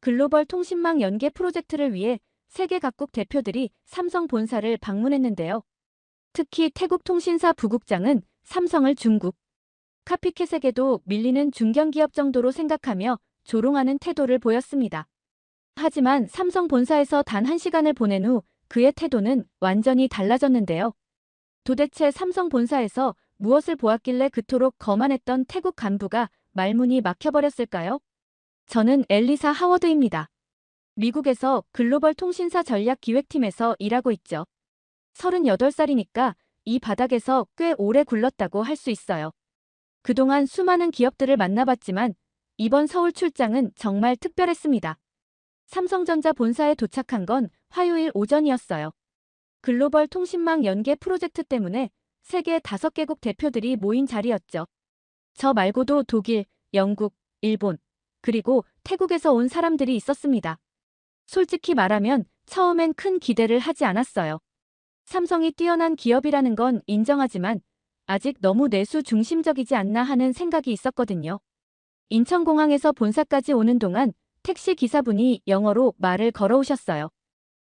글로벌 통신망 연계 프로젝트를 위해 세계 각국 대표들이 삼성 본사를 방문했는데요. 특히 태국 통신사 부국장은 삼성을 중국 카피캣에게도 밀리는 중견기업 정도로 생각하며 조롱하는 태도를 보였습니다. 하지만 삼성 본사에서 단 1시간을 보낸 후 그의 태도는 완전히 달라졌는데요. 도대체 삼성 본사에서 무엇을 보았길래 그토록 거만했던 태국 간부가 말문이 막혀버렸을까요? 저는 엘리사 하워드입니다. 미국에서 글로벌 통신사 전략 기획팀에서 일하고 있죠. 38살이니까 이 바닥에서 꽤 오래 굴렀다고 할 수 있어요. 그동안 수많은 기업들을 만나봤지만 이번 서울 출장은 정말 특별했습니다. 삼성전자 본사에 도착한 건 화요일 오전이었어요. 글로벌 통신망 연계 프로젝트 때문에 세계 5개국 대표들이 모인 자리였죠. 저 말고도 독일, 영국, 일본, 그리고 태국에서 온 사람들이 있었습니다. 솔직히 말하면 처음엔 큰 기대를 하지 않았어요. 삼성이 뛰어난 기업이라는 건 인정하지만 아직 너무 내수 중심적이지 않나 하는 생각이 있었거든요. 인천공항에서 본사까지 오는 동안 택시 기사분이 영어로 말을 걸어오셨어요.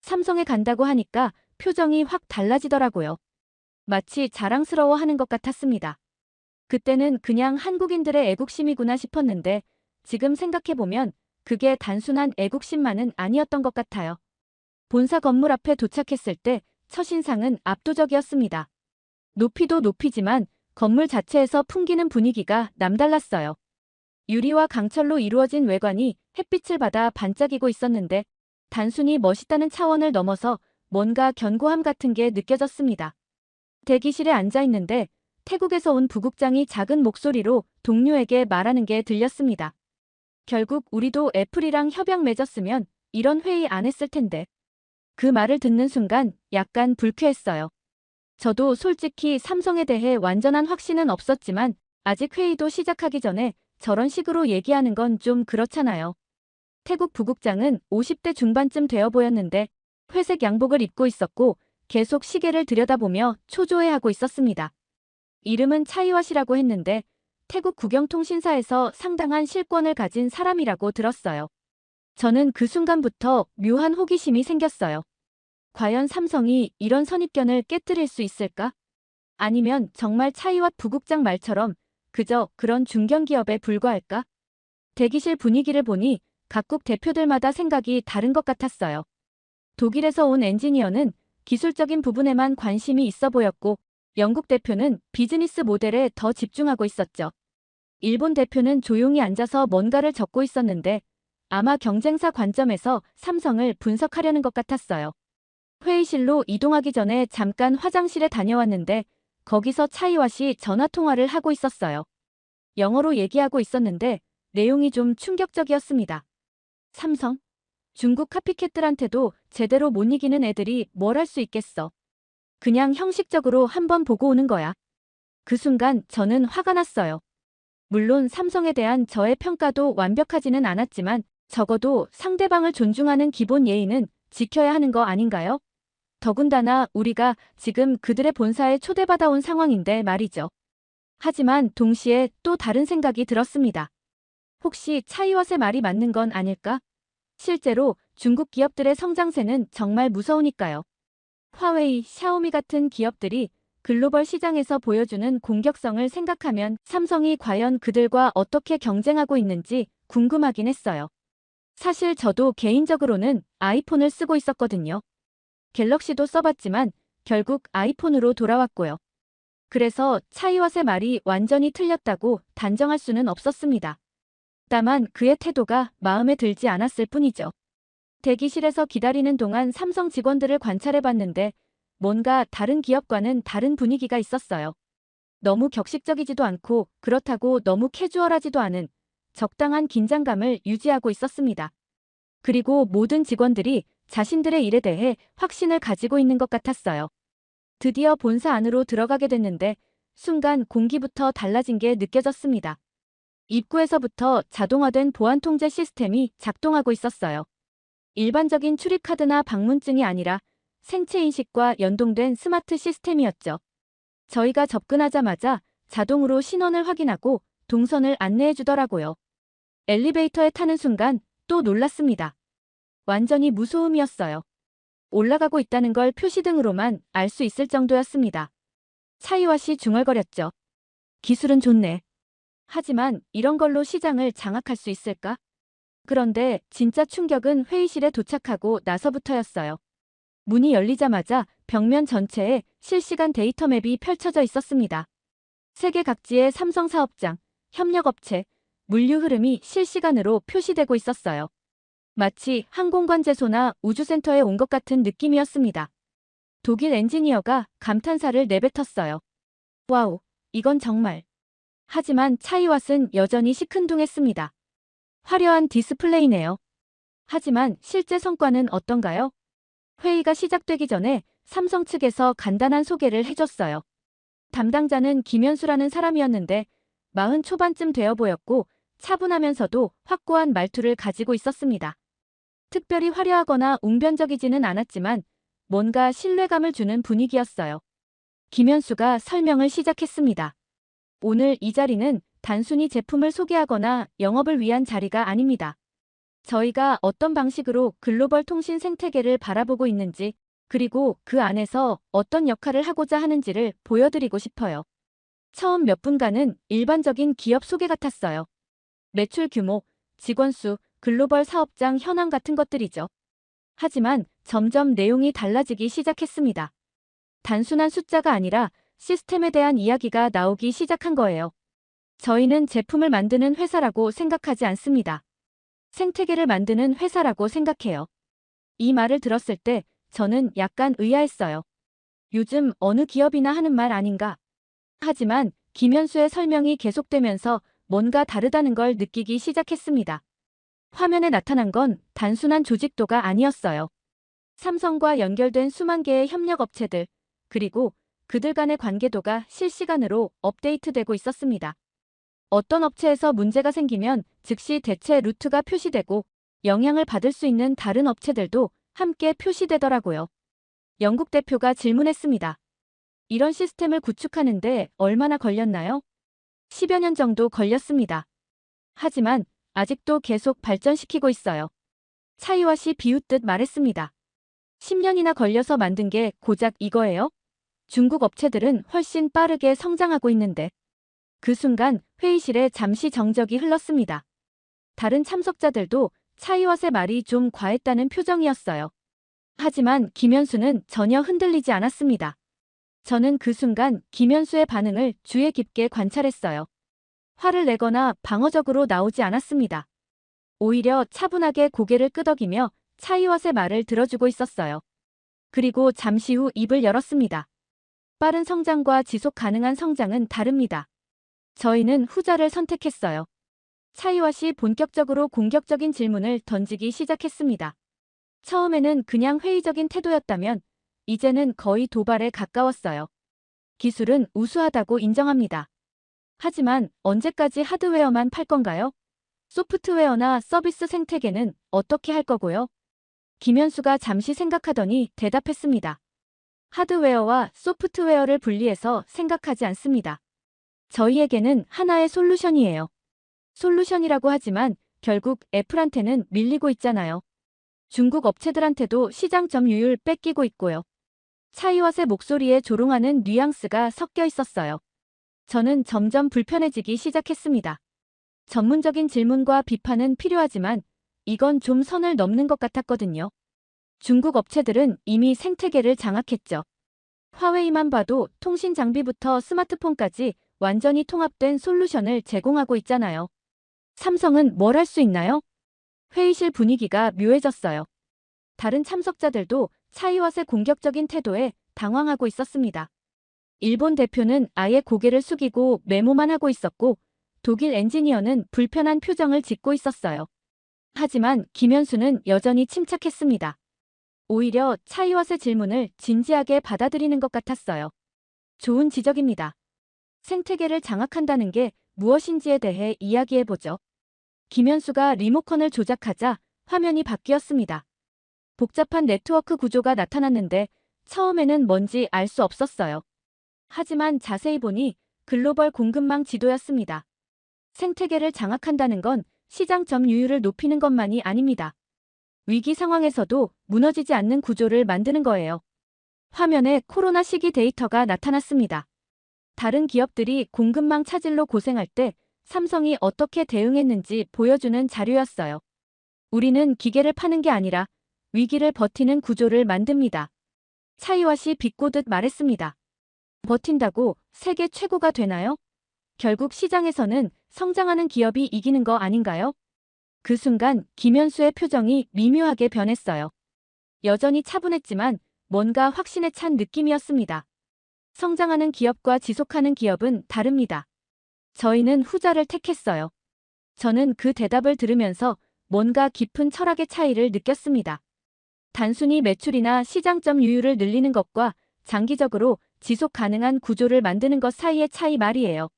삼성에 간다고 하니까 표정이 확 달라지더라고요. 마치 자랑스러워하는 것 같았습니다. 그때는 그냥 한국인들의 애국심이구나 싶었는데 지금 생각해보면 그게 단순한 애국심만은 아니었던 것 같아요. 본사 건물 앞에 도착했을 때 첫인상은 압도적이었습니다. 높이도 높이지만 건물 자체에서 풍기는 분위기가 남달랐어요. 유리와 강철로 이루어진 외관이 햇빛을 받아 반짝이고 있었는데 단순히 멋있다는 차원을 넘어서 뭔가 견고함 같은 게 느껴졌습니다. 대기실에 앉아 있는데 태국에서 온 부국장이 작은 목소리로 동료에게 말하는 게 들렸습니다. 결국 우리도 애플이랑 협약 맺었으면 이런 회의 안 했을 텐데. 그 말을 듣는 순간 약간 불쾌했어요. 저도 솔직히 삼성에 대해 완전한 확신은 없었지만 아직 회의도 시작하기 전에 저런 식으로 얘기하는 건 좀 그렇잖아요. 태국 부국장은 50대 중반쯤 되어 보였는데 회색 양복을 입고 있었고 계속 시계를 들여다보며 초조해하고 있었습니다. 이름은 차이와 씨라고 했는데 태국 국영통신사에서 상당한 실권을 가진 사람이라고 들었어요. 저는 그 순간부터 묘한 호기심이 생겼어요. 과연 삼성이 이런 선입견을 깨뜨릴 수 있을까? 아니면 정말 차이와 부국장 말처럼 그저 그런 중견기업에 불과할까? 대기실 분위기를 보니 각국 대표들마다 생각이 다른 것 같았어요. 독일에서 온 엔지니어는 기술적인 부분에만 관심이 있어 보였고 영국 대표는 비즈니스 모델에 더 집중하고 있었죠. 일본 대표는 조용히 앉아서 뭔가를 적고 있었는데 아마 경쟁사 관점에서 삼성을 분석하려는 것 같았어요. 회의실로 이동하기 전에 잠깐 화장실에 다녀왔는데 거기서 차이와 씨 전화통화를 하고 있었어요. 영어로 얘기하고 있었는데 내용이 좀 충격적이었습니다. 삼성? 중국 카피캣들한테도 제대로 못 이기는 애들이 뭘 할 수 있겠어. 그냥 형식적으로 한번 보고 오는 거야. 그 순간 저는 화가 났어요. 물론 삼성에 대한 저의 평가도 완벽하지는 않았지만 적어도 상대방을 존중하는 기본 예의는 지켜야 하는 거 아닌가요? 더군다나 우리가 지금 그들의 본사에 초대받아온 상황인데 말이죠. 하지만 동시에 또 다른 생각이 들었습니다. 혹시 차이왓의 말이 맞는 건 아닐까? 실제로 중국 기업들의 성장세는 정말 무서우니까요. 화웨이, 샤오미 같은 기업들이 글로벌 시장에서 보여주는 공격성을 생각하면 삼성이 과연 그들과 어떻게 경쟁하고 있는지 궁금하긴 했어요. 사실 저도 개인적으로는 아이폰을 쓰고 있었거든요. 갤럭시도 써봤지만 결국 아이폰으로 돌아왔고요. 그래서 차이왓의 말이 완전히 틀렸다고 단정할 수는 없었습니다. 다만 그의 태도가 마음에 들지 않았을 뿐이죠. 대기실에서 기다리는 동안 삼성 직원들을 관찰해봤는데 뭔가 다른 기업과는 다른 분위기가 있었어요. 너무 격식적이지도 않고 그렇다고 너무 캐주얼하지도 않은 적당한 긴장감을 유지하고 있었습니다. 그리고 모든 직원들이 자신들의 일에 대해 확신을 가지고 있는 것 같았어요. 드디어 본사 안으로 들어가게 됐는데 순간 공기부터 달라진 게 느껴졌습니다. 입구에서부터 자동화된 보안 통제 시스템이 작동하고 있었어요. 일반적인 출입카드나 방문증이 아니라 생체 인식과 연동된 스마트 시스템이었죠. 저희가 접근하자마자 자동으로 신원을 확인하고 동선을 안내해 주더라고요. 엘리베이터에 타는 순간 또 놀랐습니다. 완전히 무소음이었어요. 올라가고 있다는 걸 표시등으로만 알 수 있을 정도였습니다. 차이와씨 중얼거렸죠. 기술은 좋네. 하지만 이런 걸로 시장을 장악할 수 있을까? 그런데 진짜 충격은 회의실에 도착하고 나서부터였어요. 문이 열리자마자 벽면 전체에 실시간 데이터 맵이 펼쳐져 있었습니다. 세계 각지의 삼성 사업장, 협력업체, 물류 흐름이 실시간으로 표시되고 있었어요. 마치 항공관제소나 우주센터에 온 것 같은 느낌이었습니다. 독일 엔지니어가 감탄사를 내뱉었어요. 와우, 이건 정말. 하지만 차이왓은 여전히 시큰둥했습니다. 화려한 디스플레이네요. 하지만 실제 성과는 어떤가요? 회의가 시작되기 전에 삼성 측에서 간단한 소개를 해줬어요. 담당자는 김현수라는 사람이었는데 40 초반쯤 되어 보였고 차분하면서도 확고한 말투를 가지고 있었습니다. 특별히 화려하거나 웅변적이지는 않았지만 뭔가 신뢰감을 주는 분위기였어요. 김현수가 설명을 시작했습니다. 오늘 이 자리는 단순히 제품을 소개하거나 영업을 위한 자리가 아닙니다. 저희가 어떤 방식으로 글로벌 통신 생태계를 바라보고 있는지, 그리고 그 안에서 어떤 역할을 하고자 하는지를 보여드리고 싶어요. 처음 몇 분간은 일반적인 기업 소개 같았어요. 매출 규모, 직원 수, 글로벌 사업장 현황 같은 것들이죠. 하지만 점점 내용이 달라지기 시작했습니다. 단순한 숫자가 아니라 시스템에 대한 이야기가 나오기 시작한 거예요. 저희는 제품을 만드는 회사라고 생각하지 않습니다. 생태계를 만드는 회사라고 생각해요. 이 말을 들었을 때 저는 약간 의아했어요. 요즘 어느 기업이나 하는 말 아닌가? 하지만 김현수의 설명이 계속되면서 뭔가 다르다는 걸 느끼기 시작했습니다. 화면에 나타난 건 단순한 조직도가 아니었어요. 삼성과 연결된 수만 개의 협력업체들, 그리고 그들 간의 관계도가 실시간으로 업데이트되고 있었습니다. 어떤 업체에서 문제가 생기면 즉시 대체 루트가 표시되고 영향을 받을 수 있는 다른 업체들도 함께 표시되더라고요. 영국 대표가 질문했습니다. 이런 시스템을 구축하는데 얼마나 걸렸나요? 10여 년 정도 걸렸습니다. 하지만 아직도 계속 발전시키고 있어요. 차이와씨 비웃듯 말했습니다. 10년이나 걸려서 만든 게 고작 이거예요? 중국 업체들은 훨씬 빠르게 성장하고 있는데. 그 순간 회의실에 잠시 정적이 흘렀습니다. 다른 참석자들도 차이왓의 말이 좀 과했다는 표정이었어요. 하지만 김현수는 전혀 흔들리지 않았습니다. 저는 그 순간 김현수의 반응을 주의 깊게 관찰했어요. 화를 내거나 방어적으로 나오지 않았습니다. 오히려 차분하게 고개를 끄덕이며 차이왓의 말을 들어주고 있었어요. 그리고 잠시 후 입을 열었습니다. 빠른 성장과 지속 가능한 성장은 다릅니다. 저희는 후자를 선택했어요. 차이왓이 본격적으로 공격적인 질문을 던지기 시작했습니다. 처음에는 그냥 회의적인 태도였다면 이제는 거의 도발에 가까웠어요. 기술은 우수하다고 인정합니다. 하지만 언제까지 하드웨어만 팔 건가요? 소프트웨어나 서비스 생태계는 어떻게 할 거고요? 김현수가 잠시 생각하더니 대답했습니다. 하드웨어와 소프트웨어를 분리해서 생각하지 않습니다. 저희에게는 하나의 솔루션이에요. 솔루션이라고 하지만 결국 애플한테는 밀리고 있잖아요. 중국 업체들한테도 시장 점유율 뺏기고 있고요. 차이왓의 목소리에 조롱하는 뉘앙스가 섞여 있었어요. 저는 점점 불편해지기 시작했습니다. 전문적인 질문과 비판은 필요하지만 이건 좀 선을 넘는 것 같았거든요. 중국 업체들은 이미 생태계를 장악했죠. 화웨이만 봐도 통신 장비부터 스마트폰까지 완전히 통합된 솔루션을 제공하고 있잖아요. 삼성은 뭘 할 수 있나요? 회의실 분위기가 묘해졌어요. 다른 참석자들도 차이왓의 공격적인 태도에 당황하고 있었습니다. 일본 대표는 아예 고개를 숙이고 메모만 하고 있었고 독일 엔지니어는 불편한 표정을 짓고 있었어요. 하지만 김현수는 여전히 침착했습니다. 오히려 차이왓의 질문을 진지하게 받아들이는 것 같았어요. 좋은 지적입니다. 생태계를 장악한다는 게 무엇인지에 대해 이야기해보죠. 김현수가 리모컨을 조작하자 화면이 바뀌었습니다. 복잡한 네트워크 구조가 나타났는데 처음에는 뭔지 알 수 없었어요. 하지만 자세히 보니 글로벌 공급망 지도였습니다. 생태계를 장악한다는 건 시장 점유율을 높이는 것만이 아닙니다. 위기 상황에서도 무너지지 않는 구조를 만드는 거예요. 화면에 코로나 시기 데이터가 나타났습니다. 다른 기업들이 공급망 차질로 고생할 때 삼성이 어떻게 대응했는지 보여주는 자료였어요. 우리는 기계를 파는 게 아니라 위기를 버티는 구조를 만듭니다. 차이와시 비꼬듯 말했습니다. 버틴다고 세계 최고가 되나요? 결국 시장에서는 성장하는 기업이 이기는 거 아닌가요? 그 순간 김현수의 표정이 미묘하게 변했어요. 여전히 차분했지만 뭔가 확신에 찬 느낌이었습니다. 성장하는 기업과 지속하는 기업은 다릅니다. 저희는 후자를 택했어요. 저는 그 대답을 들으면서 뭔가 깊은 철학의 차이를 느꼈습니다. 단순히 매출이나 시장 점유율을 늘리는 것과 장기적으로 지속 가능한 구조를 만드는 것 사이의 차이 말이에요.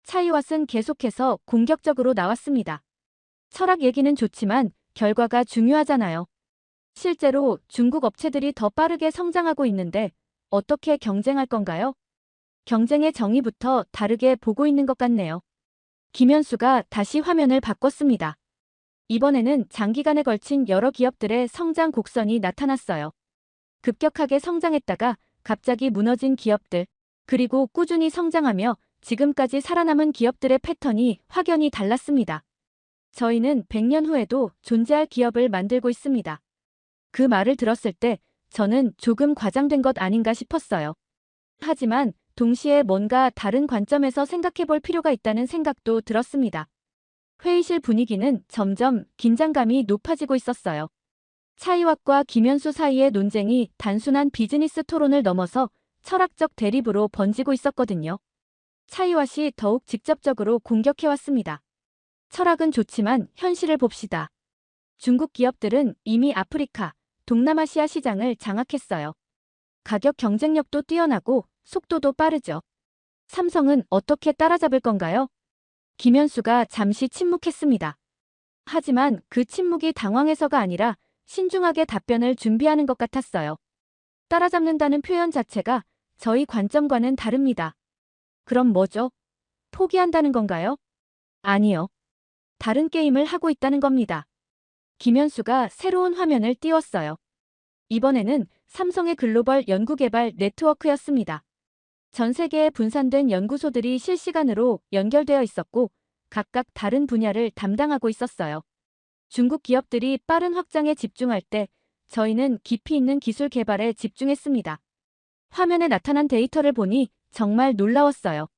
차이왓은 계속해서 공격적으로 나왔습니다. 철학 얘기는 좋지만 결과가 중요하잖아요. 실제로 중국 업체들이 더 빠르게 성장하고 있는데 어떻게 경쟁할 건가요? 경쟁의 정의부터 다르게 보고 있는 것 같네요. 김현수가 다시 화면을 바꿨습니다. 이번에는 장기간에 걸친 여러 기업들의 성장 곡선이 나타났어요. 급격하게 성장했다가 갑자기 무너진 기업들, 그리고 꾸준히 성장하며 지금까지 살아남은 기업들의 패턴이 확연히 달랐습니다. 저희는 100년 후에도 존재할 기업을 만들고 있습니다. 그 말을 들었을 때 저는 조금 과장된 것 아닌가 싶었어요. 하지만 동시에 뭔가 다른 관점에서 생각해 볼 필요가 있다는 생각도 들었습니다. 회의실 분위기는 점점 긴장감이 높아지고 있었어요. 차이왓과 김현수 사이의 논쟁이 단순한 비즈니스 토론을 넘어서 철학적 대립으로 번지고 있었거든요. 차이왓이 더욱 직접적으로 공격해왔습니다. 철학은 좋지만 현실을 봅시다. 중국 기업들은 이미 아프리카, 동남아시아 시장을 장악했어요. 가격 경쟁력도 뛰어나고 속도도 빠르죠. 삼성은 어떻게 따라잡을 건가요? 김현수가 잠시 침묵했습니다. 하지만 그 침묵이 당황해서가 아니라 신중하게 답변을 준비하는 것 같았어요. 따라잡는다는 표현 자체가 저희 관점과는 다릅니다. 그럼 뭐죠? 포기한다는 건가요? 아니요. 다른 게임을 하고 있다는 겁니다. 김현수가 새로운 화면을 띄웠어요. 이번에는 삼성의 글로벌 연구개발 네트워크였습니다. 전 세계에 분산된 연구소들이 실시간으로 연결되어 있었고 각각 다른 분야를 담당하고 있었어요. 중국 기업들이 빠른 확장에 집중할 때 저희는 깊이 있는 기술 개발에 집중했습니다. 화면에 나타난 데이터를 보니 정말 놀라웠어요.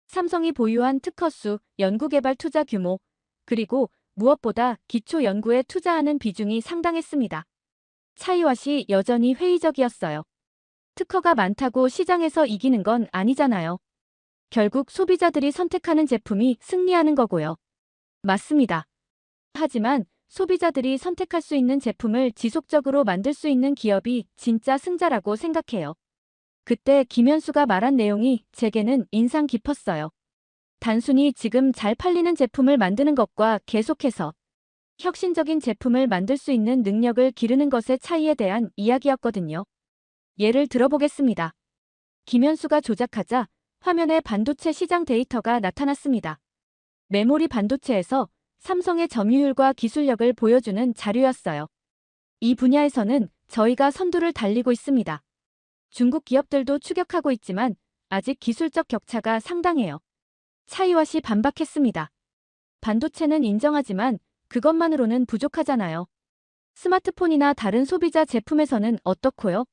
삼성이 보유한 특허수, 연구개발 투자 규모, 그리고 무엇보다 기초 연구에 투자하는 비중이 상당했습니다. 차이왓이 여전히 회의적이었어요. 특허가 많다고 시장에서 이기는 건 아니잖아요. 결국 소비자들이 선택하는 제품이 승리하는 거고요. 맞습니다. 하지만 소비자들이 선택할 수 있는 제품을 지속적으로 만들 수 있는 기업이 진짜 승자라고 생각해요. 그때 김현수가 말한 내용이 제게는 인상 깊었어요. 단순히 지금 잘 팔리는 제품을 만드는 것과 계속해서 혁신적인 제품을 만들 수 있는 능력을 기르는 것의 차이에 대한 이야기였거든요. 예를 들어보겠습니다. 김현수가 조작하자 화면에 반도체 시장 데이터가 나타났습니다. 메모리 반도체에서 삼성의 점유율과 기술력을 보여주는 자료였어요. 이 분야에서는 저희가 선두를 달리고 있습니다. 중국 기업들도 추격하고 있지만 아직 기술적 격차가 상당해요. 차이왓이 반박했습니다. 반도체는 인정하지만 그것만으로는 부족하잖아요. 스마트폰이나 다른 소비자 제품에서는 어떻고요?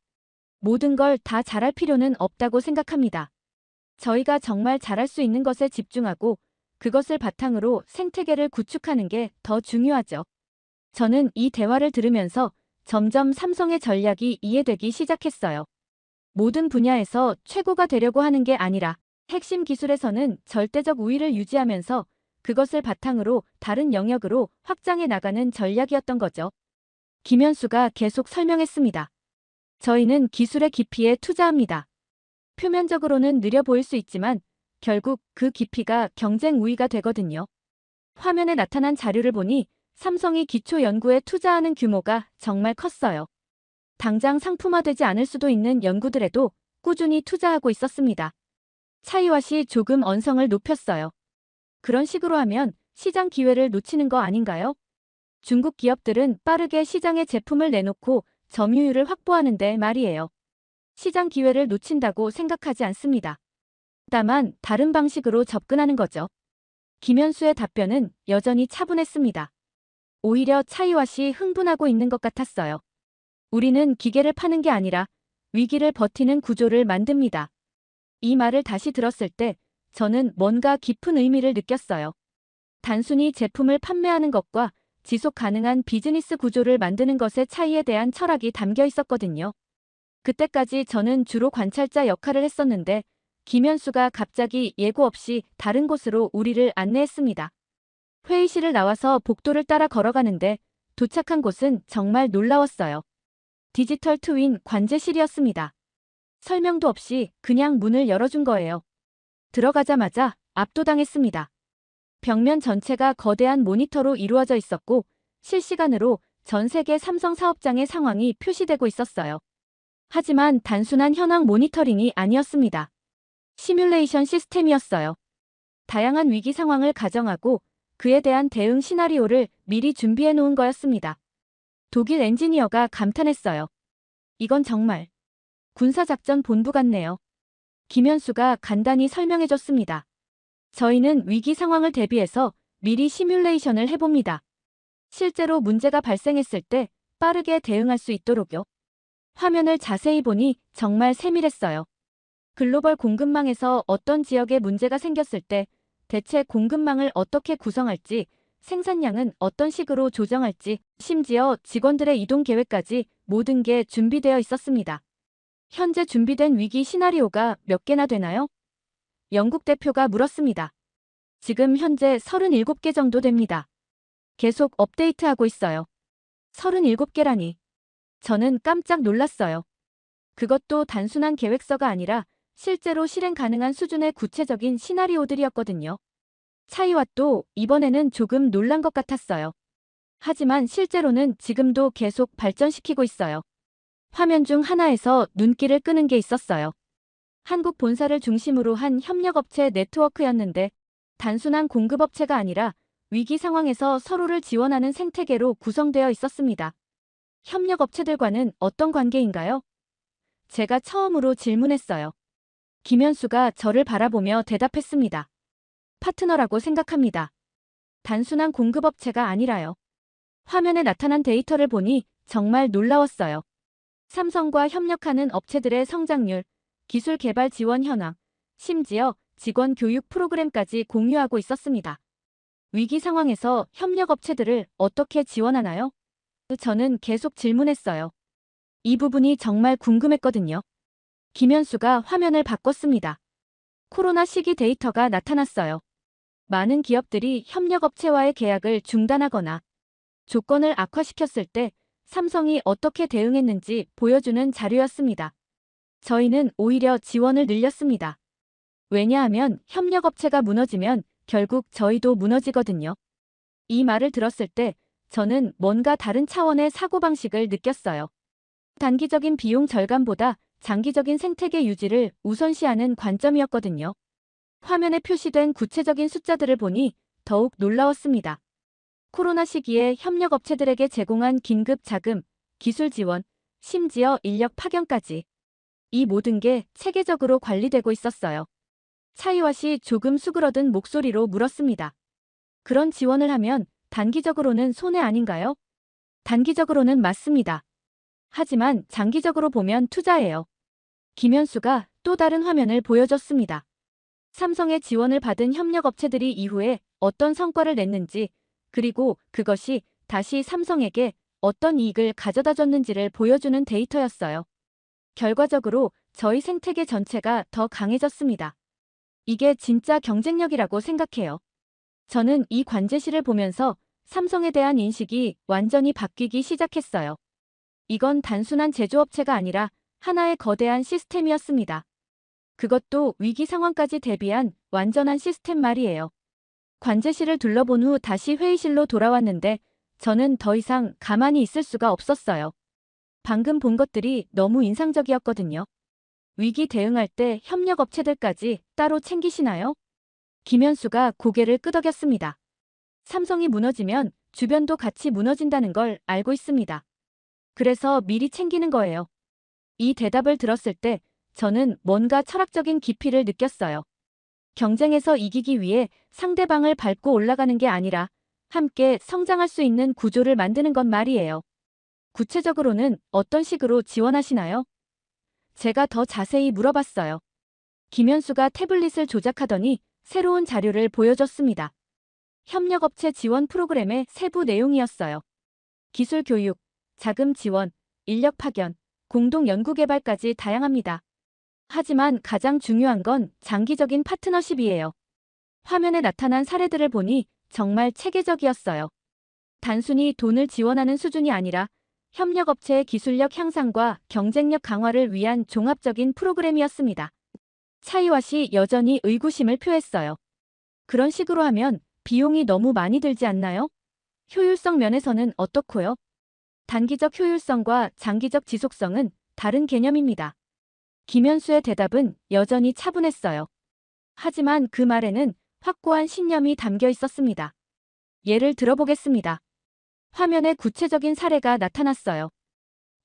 모든 걸 다 잘할 필요는 없다고 생각합니다. 저희가 정말 잘할 수 있는 것에 집중하고 그것을 바탕으로 생태계를 구축하는 게 더 중요하죠. 저는 이 대화를 들으면서 점점 삼성의 전략이 이해되기 시작했어요. 모든 분야에서 최고가 되려고 하는 게 아니라 핵심 기술에서는 절대적 우위를 유지하면서 그것을 바탕으로 다른 영역으로 확장해 나가는 전략이었던 거죠. 김현수가 계속 설명했습니다. 저희는 기술의 깊이에 투자합니다. 표면적으로는 느려 보일 수 있지만 결국 그 깊이가 경쟁 우위가 되거든요. 화면에 나타난 자료를 보니 삼성이 기초 연구에 투자하는 규모가 정말 컸어요. 당장 상품화되지 않을 수도 있는 연구들에도 꾸준히 투자하고 있었습니다. 차이왓이 조금 언성을 높였어요. 그런 식으로 하면 시장 기회를 놓치는 거 아닌가요? 중국 기업들은 빠르게 시장에 제품을 내놓고 점유율을 확보하는데 말이에요. 시장 기회를 놓친다고 생각하지 않습니다. 다만 다른 방식으로 접근하는 거죠. 김현수의 답변은 여전히 차분했습니다. 오히려 차이와씨 흥분하고 있는 것 같았어요. 우리는 기계를 파는 게 아니라 위기를 버티는 구조를 만듭니다. 이 말을 다시 들었을 때 저는 뭔가 깊은 의미를 느꼈어요. 단순히 제품을 판매하는 것과 지속 가능한 비즈니스 구조를 만드는 것의 차이에 대한 철학이 담겨 있었거든요. 그때까지 저는 주로 관찰자 역할을 했었는데 김현수가 갑자기 예고 없이 다른 곳으로 우리를 안내했습니다. 회의실을 나와서 복도를 따라 걸어가는데 도착한 곳은 정말 놀라웠어요. 디지털 트윈 관제실이었습니다. 설명도 없이 그냥 문을 열어준 거예요. 들어가자마자 압도당했습니다. 벽면 전체가 거대한 모니터로 이루어져 있었고 실시간으로 전 세계 삼성 사업장의 상황이 표시되고 있었어요. 하지만 단순한 현황 모니터링이 아니었습니다. 시뮬레이션 시스템이었어요. 다양한 위기 상황을 가정하고 그에 대한 대응 시나리오를 미리 준비해 놓은 거였습니다. 독일 엔지니어가 감탄했어요. 이건 정말 군사작전 본부 같네요. 김현수가 간단히 설명해줬습니다. 저희는 위기 상황을 대비해서 미리 시뮬레이션을 해봅니다. 실제로 문제가 발생했을 때 빠르게 대응할 수 있도록요. 화면을 자세히 보니 정말 세밀했어요. 글로벌 공급망에서 어떤 지역에 문제가 생겼을 때 대체 공급망을 어떻게 구성할지, 생산량은 어떤 식으로 조정할지, 심지어 직원들의 이동 계획까지 모든 게 준비되어 있었습니다. 현재 준비된 위기 시나리오가 몇 개나 되나요? 영국 대표가 물었습니다. 지금 현재 37개 정도 됩니다. 계속 업데이트하고 있어요. 37개라니. 저는 깜짝 놀랐어요. 그것도 단순한 계획서가 아니라 실제로 실행 가능한 수준의 구체적인 시나리오들이었거든요. 차이와 또 이번에는 조금 놀란 것 같았어요. 하지만 실제로는 지금도 계속 발전시키고 있어요. 화면 중 하나에서 눈길을 끄는 게 있었어요. 한국 본사를 중심으로 한 협력업체 네트워크였는데 단순한 공급업체가 아니라 위기 상황에서 서로를 지원하는 생태계로 구성되어 있었습니다. 협력업체들과는 어떤 관계인가요? 제가 처음으로 질문했어요. 김현수가 저를 바라보며 대답했습니다. 파트너라고 생각합니다. 단순한 공급업체가 아니라요. 화면에 나타난 데이터를 보니 정말 놀라웠어요. 삼성과 협력하는 업체들의 성장률, 기술 개발 지원 현황, 심지어 직원 교육 프로그램까지 공유하고 있었습니다. 위기 상황에서 협력업체들을 어떻게 지원하나요? 저는 계속 질문했어요. 이 부분이 정말 궁금했거든요. 김현수가 화면을 바꿨습니다. 코로나 시기 데이터가 나타났어요. 많은 기업들이 협력업체와의 계약을 중단하거나 조건을 악화시켰을 때 삼성이 어떻게 대응했는지 보여주는 자료였습니다. 저희는 오히려 지원을 늘렸습니다. 왜냐하면 협력업체가 무너지면 결국 저희도 무너지거든요. 이 말을 들었을 때 저는 뭔가 다른 차원의 사고방식을 느꼈어요. 단기적인 비용 절감보다 장기적인 생태계 유지를 우선시하는 관점이었거든요. 화면에 표시된 구체적인 숫자들을 보니 더욱 놀라웠습니다. 코로나 시기에 협력업체들에게 제공한 긴급 자금, 기술 지원, 심지어 인력 파견까지. 이 모든 게 체계적으로 관리되고 있었어요. 차이와씨 조금 수그러든 목소리로 물었습니다. 그런 지원을 하면 단기적으로는 손해 아닌가요? 단기적으로는 맞습니다. 하지만 장기적으로 보면 투자예요. 김현수가 또 다른 화면을 보여줬습니다. 삼성의 지원을 받은 협력업체들이 이후에 어떤 성과를 냈는지, 그리고 그것이 다시 삼성에게 어떤 이익을 가져다 줬는지를 보여주는 데이터였어요. 결과적으로 저희 생태계 전체가 더 강해졌습니다. 이게 진짜 경쟁력이라고 생각해요. 저는 이 관제실을 보면서 삼성에 대한 인식이 완전히 바뀌기 시작했어요. 이건 단순한 제조업체가 아니라 하나의 거대한 시스템이었습니다. 그것도 위기 상황까지 대비한 완전한 시스템 말이에요. 관제실을 둘러본 후 다시 회의실로 돌아왔는데 저는 더 이상 가만히 있을 수가 없었어요. 방금 본 것들이 너무 인상적이었거든요. 위기 대응할 때 협력업체들까지 따로 챙기시나요? 김현수가 고개를 끄덕였습니다. 삼성이 무너지면 주변도 같이 무너진다는 걸 알고 있습니다. 그래서 미리 챙기는 거예요. 이 대답을 들었을 때 저는 뭔가 철학적인 깊이를 느꼈어요. 경쟁에서 이기기 위해 상대방을 밟고 올라가는 게 아니라 함께 성장할 수 있는 구조를 만드는 것 말이에요. 구체적으로는 어떤 식으로 지원하시나요? 제가 더 자세히 물어봤어요. 김현수가 태블릿을 조작하더니 새로운 자료를 보여줬습니다. 협력업체 지원 프로그램의 세부 내용이었어요. 기술 교육, 자금 지원, 인력 파견, 공동 연구개발까지 다양합니다. 하지만 가장 중요한 건 장기적인 파트너십이에요. 화면에 나타난 사례들을 보니 정말 체계적이었어요. 단순히 돈을 지원하는 수준이 아니라 협력업체의 기술력 향상과 경쟁력 강화를 위한 종합적인 프로그램이었습니다. 차이와시 여전히 의구심을 표했어요. 그런 식으로 하면 비용이 너무 많이 들지 않나요? 효율성 면에서는 어떻고요? 단기적 효율성과 장기적 지속성은 다른 개념입니다. 김현수의 대답은 여전히 차분했어요. 하지만 그 말에는 확고한 신념이 담겨 있었습니다. 예를 들어보겠습니다. 화면에 구체적인 사례가 나타났어요.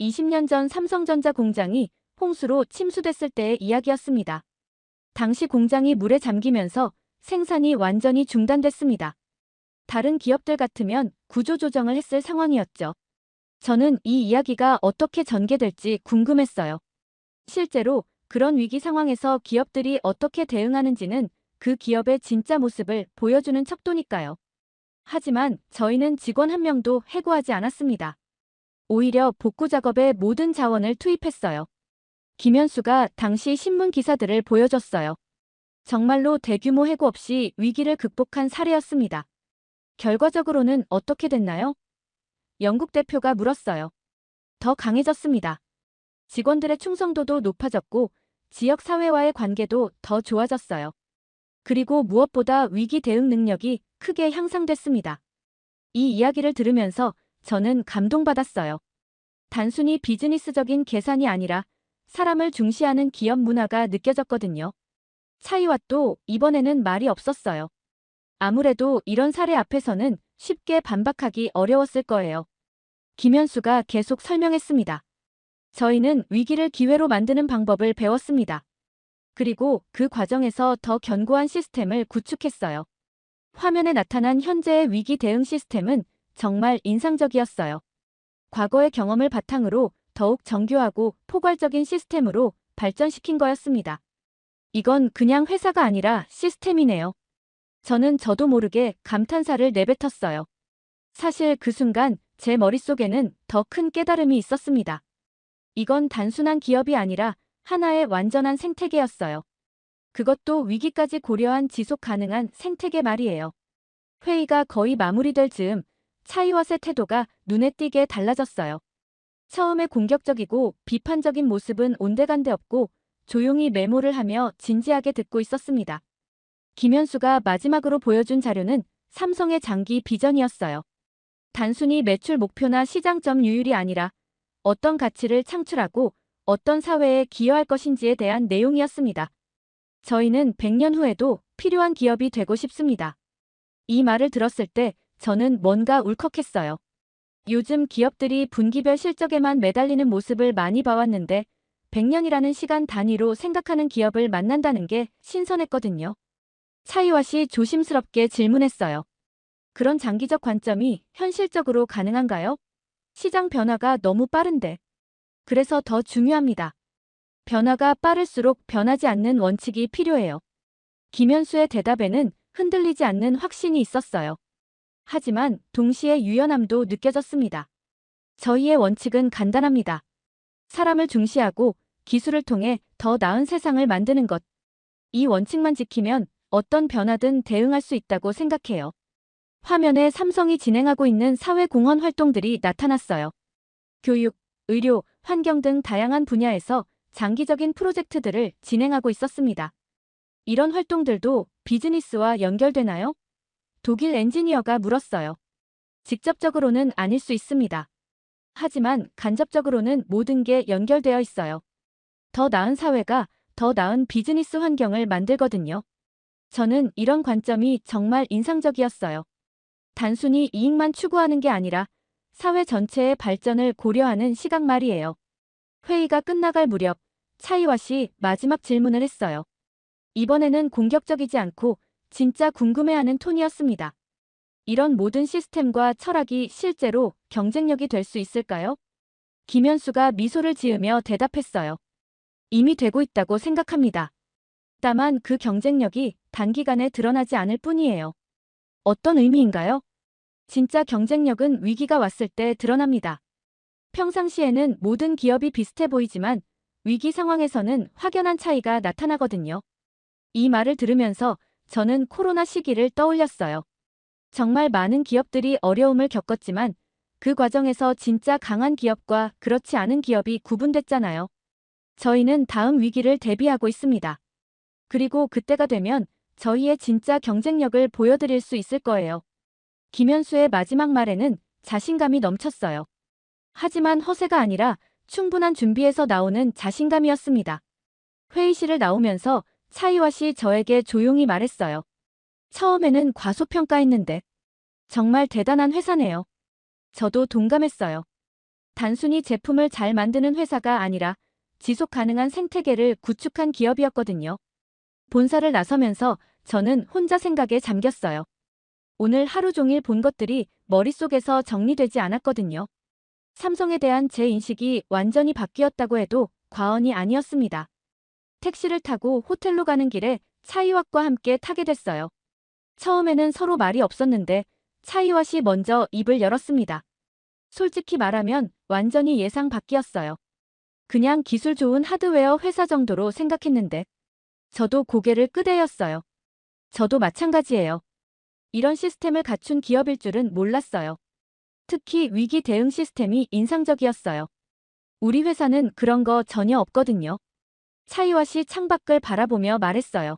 20년 전 삼성전자 공장이 홍수로 침수됐을 때의 이야기였습니다. 당시 공장이 물에 잠기면서 생산이 완전히 중단됐습니다. 다른 기업들 같으면 구조조정을 했을 상황이었죠. 저는 이 이야기가 어떻게 전개될지 궁금했어요. 실제로 그런 위기 상황에서 기업들이 어떻게 대응하는지는 그 기업의 진짜 모습을 보여주는 척도니까요. 하지만 저희는 직원 한 명도 해고하지 않았습니다. 오히려 복구 작업에 모든 자원을 투입했어요. 김현수가 당시 신문 기사들을 보여줬어요. 정말로 대규모 해고 없이 위기를 극복한 사례였습니다. 결과적으로는 어떻게 됐나요? 영국 대표가 물었어요. 더 강해졌습니다. 직원들의 충성도도 높아졌고 지역 사회와의 관계도 더 좋아졌어요. 그리고 무엇보다 위기 대응 능력이 크게 향상됐습니다. 이 이야기를 들으면서 저는 감동받았어요. 단순히 비즈니스적인 계산이 아니라 사람을 중시하는 기업 문화가 느껴졌거든요. 차이와 또 이번에는 말이 없었어요. 아무래도 이런 사례 앞에서는 쉽게 반박하기 어려웠을 거예요. 김현수가 계속 설명했습니다. 저희는 위기를 기회로 만드는 방법을 배웠습니다. 그리고 그 과정에서 더 견고한 시스템을 구축했어요. 화면에 나타난 현재의 위기 대응 시스템은 정말 인상적이었어요. 과거의 경험을 바탕으로 더욱 정교하고 포괄적인 시스템으로 발전시킨 거였습니다. 이건 그냥 회사가 아니라 시스템이네요. 저는 저도 모르게 감탄사를 내뱉었어요. 사실 그 순간 제 머릿속에는 더 큰 깨달음이 있었습니다. 이건 단순한 기업이 아니라 하나의 완전한 생태계였어요. 그것도 위기까지 고려한 지속 가능한 생태계 말이에요. 회의가 거의 마무리될 즈음 차이왓의 태도가 눈에 띄게 달라졌어요. 처음에 공격적이고 비판적인 모습은 온데간데 없고 조용히 메모를 하며 진지하게 듣고 있었습니다. 김현수가 마지막으로 보여준 자료는 삼성의 장기 비전이었어요. 단순히 매출 목표나 시장 점유율이 아니라 어떤 가치를 창출하고 어떤 사회에 기여할 것인지에 대한 내용이었습니다. 저희는 100년 후에도 필요한 기업이 되고 싶습니다. 이 말을 들었을 때 저는 뭔가 울컥했어요. 요즘 기업들이 분기별 실적에만 매달리는 모습을 많이 봐왔는데 100년이라는 시간 단위로 생각하는 기업을 만난다는 게 신선했거든요. 차이왓이 조심스럽게 질문했어요. 그런 장기적 관점이 현실적으로 가능한가요? 시장 변화가 너무 빠른데. 그래서 더 중요합니다. 변화가 빠를수록 변하지 않는 원칙이 필요해요. 김현수의 대답에는 흔들리지 않는 확신이 있었어요. 하지만 동시에 유연함도 느껴졌습니다. 저희의 원칙은 간단합니다. 사람을 중시하고 기술을 통해 더 나은 세상을 만드는 것. 이 원칙만 지키면 어떤 변화든 대응할 수 있다고 생각해요. 화면에 삼성이 진행하고 있는 사회공헌 활동들이 나타났어요. 교육, 의료, 환경 등 다양한 분야에서 장기적인 프로젝트들을 진행하고 있었습니다. 이런 활동들도 비즈니스와 연결되나요? 독일 엔지니어가 물었어요. 직접적으로는 아닐 수 있습니다. 하지만 간접적으로는 모든 게 연결되어 있어요. 더 나은 사회가 더 나은 비즈니스 환경을 만들거든요. 저는 이런 관점이 정말 인상적이었어요. 단순히 이익만 추구하는 게 아니라 사회 전체의 발전을 고려하는 시각 말이에요. 회의가 끝나갈 무렵 차이와 씨 마지막 질문을 했어요. 이번에는 공격적이지 않고 진짜 궁금해하는 톤이었습니다. 이런 모든 시스템과 철학이 실제로 경쟁력이 될 수 있을까요? 김현수가 미소를 지으며 대답했어요. 이미 되고 있다고 생각합니다. 다만 그 경쟁력이 단기간에 드러나지 않을 뿐이에요. 어떤 의미인가요? 진짜 경쟁력은 위기가 왔을 때 드러납니다. 평상시에는 모든 기업이 비슷해 보이지만 위기 상황에서는 확연한 차이가 나타나거든요. 이 말을 들으면서 저는 코로나 시기를 떠올렸어요. 정말 많은 기업들이 어려움을 겪었지만 그 과정에서 진짜 강한 기업과 그렇지 않은 기업이 구분됐잖아요. 저희는 다음 위기를 대비하고 있습니다. 그리고 그때가 되면 저희의 진짜 경쟁력을 보여드릴 수 있을 거예요. 김현수의 마지막 말에는 자신감이 넘쳤어요. 하지만 허세가 아니라 충분한 준비에서 나오는 자신감이었습니다. 회의실을 나오면서 차이와 씨 저에게 조용히 말했어요. 처음에는 과소평가했는데 정말 대단한 회사네요. 저도 동감했어요. 단순히 제품을 잘 만드는 회사가 아니라 지속 가능한 생태계를 구축한 기업이었거든요. 본사를 나서면서 저는 혼자 생각에 잠겼어요. 오늘 하루 종일 본 것들이 머릿속에서 정리되지 않았거든요. 삼성에 대한 제 인식이 완전히 바뀌었다고 해도 과언이 아니었습니다. 택시를 타고 호텔로 가는 길에 차이왓과 함께 타게 됐어요. 처음에는 서로 말이 없었는데 차이왓이 먼저 입을 열었습니다. 솔직히 말하면 완전히 예상 밖이었어요. 그냥 기술 좋은 하드웨어 회사 정도로 생각했는데 저도 고개를 끄덕였어요. 저도 마찬가지예요. 이런 시스템을 갖춘 기업일 줄은 몰랐어요. 특히 위기 대응 시스템이 인상적이었어요. 우리 회사는 그런 거 전혀 없거든요. 차이왓이 창밖을 바라보며 말했어요.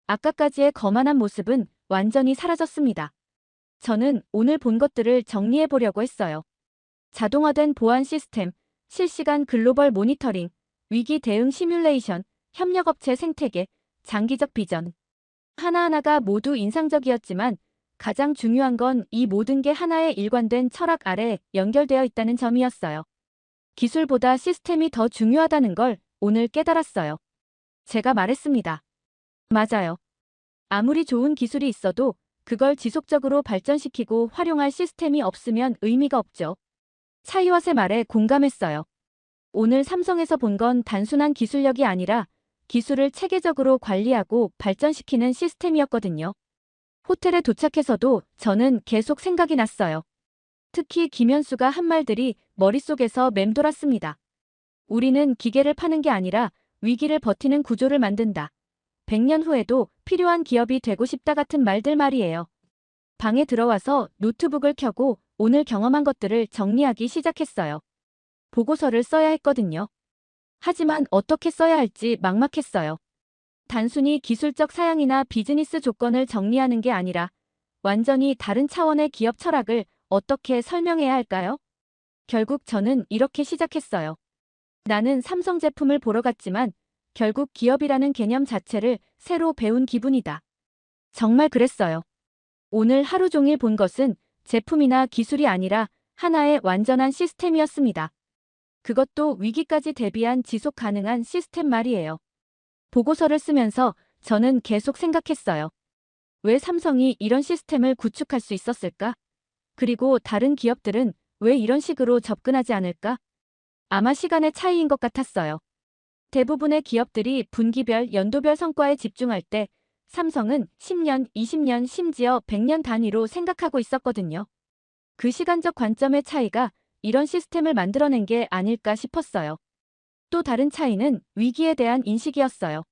아까까지의 거만한 모습은 완전히 사라졌습니다. 저는 오늘 본 것들을 정리해 보려고 했어요. 자동화된 보안 시스템, 실시간 글로벌 모니터링, 위기 대응 시뮬레이션, 협력업체 생태계, 장기적 비전. 하나하나가 모두 인상적이었지만 가장 중요한 건 이 모든 게 하나의 일관된 철학 아래 연결되어 있다는 점이었어요. 기술보다 시스템이 더 중요하다는 걸 오늘 깨달았어요. 제가 말했습니다. 맞아요. 아무리 좋은 기술이 있어도 그걸 지속적으로 발전시키고 활용할 시스템이 없으면 의미가 없죠. 차이왓의 말에 공감했어요. 오늘 삼성에서 본 건 단순한 기술력이 아니라 기술을 체계적으로 관리하고 발전시키는 시스템이었거든요. 호텔에 도착해서도 저는 계속 생각이 났어요. 특히 김현수가 한 말들이 머릿속에서 맴돌았습니다. 우리는 기계를 파는 게 아니라 위기를 버티는 구조를 만든다. 100년 후에도 필요한 기업이 되고 싶다 같은 말들 말이에요. 방에 들어와서 노트북을 켜고 오늘 경험한 것들을 정리하기 시작했어요. 보고서를 써야 했거든요. 하지만 어떻게 써야 할지 막막했어요. 단순히 기술적 사양이나 비즈니스 조건을 정리하는 게 아니라 완전히 다른 차원의 기업 철학을 어떻게 설명해야 할까요? 결국 저는 이렇게 시작했어요. 나는 삼성 제품을 보러 갔지만 결국 기업이라는 개념 자체를 새로 배운 기분이다. 정말 그랬어요. 오늘 하루 종일 본 것은 제품이나 기술이 아니라 하나의 완전한 시스템이었습니다. 그것도 위기까지 대비한 지속 가능한 시스템 말이에요. 보고서를 쓰면서 저는 계속 생각했어요. 왜 삼성이 이런 시스템을 구축할 수 있었을까? 그리고 다른 기업들은 왜 이런 식으로 접근하지 않을까? 아마 시간의 차이인 것 같았어요. 대부분의 기업들이 분기별, 연도별 성과에 집중할 때 삼성은 10년, 20년, 심지어 100년 단위로 생각하고 있었거든요. 그 시간적 관점의 차이가 이런 시스템을 만들어낸 게 아닐까 싶었어요. 또 다른 차이는 위기에 대한 인식이었어요.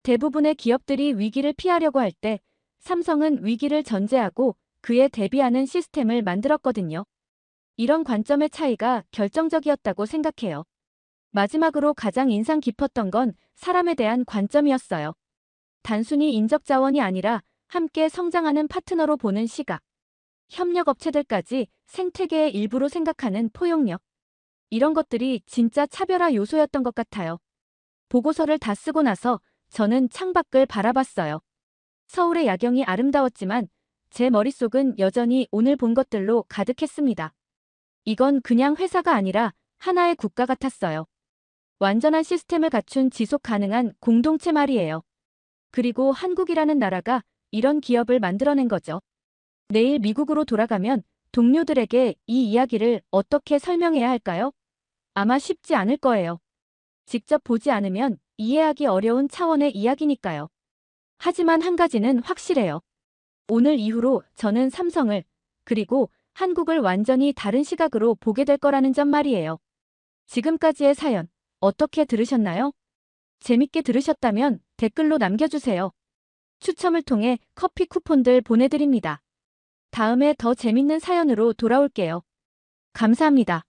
대부분의 기업들이 위기를 피하려고 할 때 삼성은 위기를 전제하고 그에 대비하는 시스템을 만들었거든요. 이런 관점의 차이가 결정적이었다고 생각해요. 마지막으로 가장 인상 깊었던 건 사람에 대한 관점이었어요. 단순히 인적 자원이 아니라 함께 성장하는 파트너로 보는 시각. 협력업체들까지 생태계의 일부로 생각하는 포용력. 이런 것들이 진짜 차별화 요소였던 것 같아요. 보고서를 다 쓰고 나서 저는 창밖을 바라봤어요. 서울의 야경이 아름다웠지만 제 머릿속은 여전히 오늘 본 것들로 가득했습니다. 이건 그냥 회사가 아니라 하나의 국가 같았어요. 완전한 시스템을 갖춘 지속 가능한 공동체 말이에요. 그리고 한국이라는 나라가 이런 기업을 만들어낸 거죠. 내일 미국으로 돌아가면 동료들에게 이 이야기를 어떻게 설명해야 할까요? 아마 쉽지 않을 거예요. 직접 보지 않으면 이해하기 어려운 차원의 이야기니까요. 하지만 한 가지는 확실해요. 오늘 이후로 저는 삼성을, 그리고 한국을 완전히 다른 시각으로 보게 될 거라는 점 말이에요. 지금까지의 사연, 어떻게 들으셨나요? 재밌게 들으셨다면 댓글로 남겨주세요. 추첨을 통해 커피 쿠폰들 보내드립니다. 다음에 더 재밌는 사연으로 돌아올게요. 감사합니다.